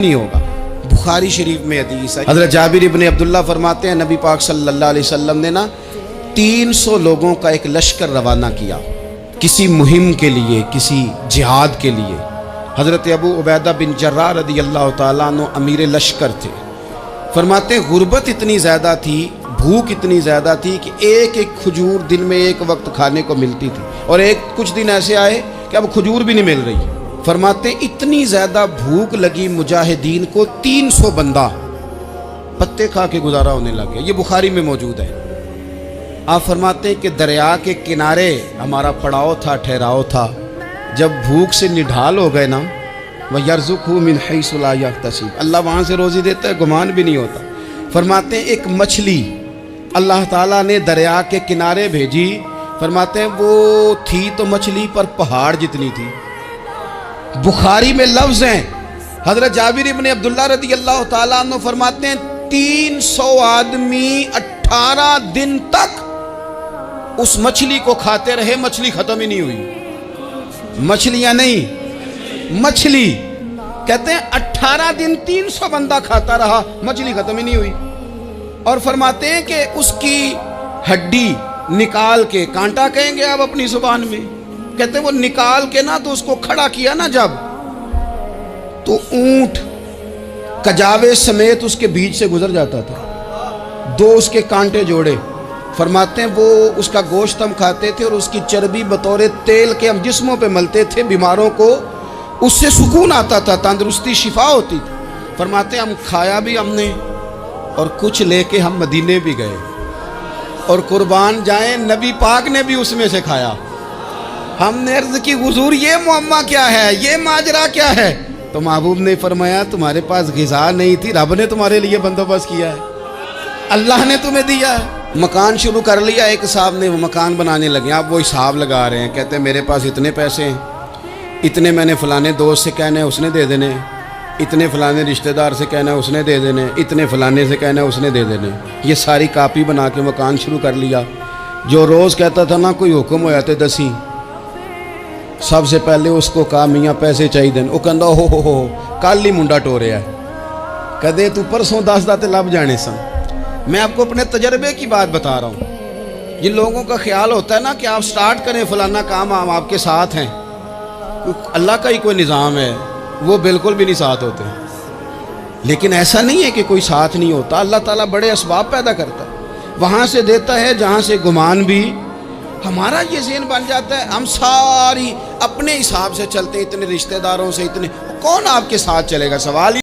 نہیں ہوگا۔ بخاری شریف میں حدیث ہے، حضرت جابر ابن عبداللہ فرماتے ہیں نبی پاک صلی اللہ علیہ وسلم نے 300 لوگوں کا ایک لشکر روانہ کیا کسی مہم کے لیے، کسی جہاد کے لیے۔ حضرت ابو عبیدہ بن جراح رضی اللہ تعالیٰ عنہ امیر لشکر تھے۔ فرماتے ہیں غربت اتنی زیادہ تھی، بھوک اتنی زیادہ تھی کہ ایک ایک کھجور دن میں ایک وقت کھانے کو ملتی تھی، اور کچھ دن ایسے آئے کہ اب کھجور بھی نہیں مل رہی۔ فرماتے ہیں اتنی زیادہ بھوک لگی مجاہدین کو، 300 بندہ پتے کھا کے گزارا ہونے لگے۔ یہ بخاری میں موجود ہے۔ آپ فرماتے ہیں کہ دریا کے کنارے ہمارا پڑاؤ تھا، ٹھہراؤ تھا۔ جب بھوک سے نڈھال ہو گئے نا، وَيَرْزُقْهُ مِنْ حَيْثُ لَا يَحْتَسِبُ، اللہ وہاں سے روزی دیتا ہے، گمان بھی نہیں ہوتا۔ فرماتے ہیں ایک مچھلی اللہ تعالیٰ نے دریا کے کنارے بھیجی۔ فرماتے ہیں وہ تھی تو مچھلی پر پہاڑ جتنی تھی۔ بخاری میں لفظ ہیں، حضرت جابر ابن عبداللہ رضی اللہ تعالیٰ عنہ فرماتے ہیں 300 آدمی 18 دن تک اس مچھلی کو کھاتے رہے، مچھلی ختم ہی نہیں ہوئی۔ مچھلیاں نہیں، مچھلی کہتے ہیں 18 دن 300 بندہ کھاتا رہا، مچھلی ختم ہی نہیں ہوئی۔ اور فرماتے ہیں کہ اس کی ہڈی نکال کے، کانٹا کہیں گے آپ اپنی زبان میں، کہتے ہیں وہ نکال کے نا تو اس کو کھڑا کیا نا جب، تو اونٹ کجاوے سمیت اس کے بیچ سے گزر جاتا تھا، 2 اس کے کانٹے جوڑے۔ فرماتے ہیں وہ اس کا گوشت ہم کھاتے تھے، اور اس کی چربی بطور تیل کے ہم جسموں پہ ملتے تھے، بیماروں کو اس سے سکون آتا تھا، تندرستی شفا ہوتی تھی۔ فرماتے ہیں ہم کھایا بھی ہم نے، اور کچھ لے کے ہم مدینے بھی گئے، اور قربان جائیں نبی پاک نے بھی اس میں سے کھایا۔ ہم نے عرض کی حضور یہ معمہ کیا ہے، یہ ماجرا کیا ہے؟ تو محبوب نے فرمایا تمہارے پاس غذا نہیں تھی، رب نے تمہارے لیے بندوبست کیا ہے، اللہ نے تمہیں دیا ہے۔ مکان شروع کر لیا ایک صاحب نے، وہ مکان بنانے لگے، آپ وہ حساب لگا رہے ہیں، کہتے ہیں میرے پاس اتنے پیسے ہیں، اتنے میں نے فلانے دوست سے کہنا ہے اس نے دے دینے، اتنے فلانے رشتہ دار سے کہنا ہے اس نے دے دینے، اتنے فلانے سے کہنا ہے اس نے دے دینے۔ یہ ساری کاپی بنا کے مکان شروع کر لیا۔ جو روز کہتا تھا نا کوئی حکم ہو جاتے 10، سب سے پہلے اس کو کہا میاں پیسے چاہیے دن، وہ کہندا ہو کل ہی منڈا ٹوریا ہے، کہتے تو پرسوں 10 داتے لب جانے سن۔ میں آپ کو اپنے تجربے کی بات بتا رہا ہوں۔ جن لوگوں کا خیال ہوتا ہے نا کہ آپ سٹارٹ کریں فلانا کام، ہم آپ کے ساتھ ہیں، اللہ کا ہی کوئی نظام ہے، وہ بالکل بھی نہیں ساتھ ہوتے۔ لیکن ایسا نہیں ہے کہ کوئی ساتھ نہیں ہوتا، اللہ تعالیٰ بڑے اسباب پیدا کرتا ہے، وہاں سے دیتا ہے جہاں سے گمان بھی۔ ہمارا یہ ذہن بن جاتا ہے ہم ساری اپنے حساب سے چلتے ہیں، اتنے رشتہ داروں سے، اتنے کون آپ کے ساتھ چلے گا؟ سوال ہی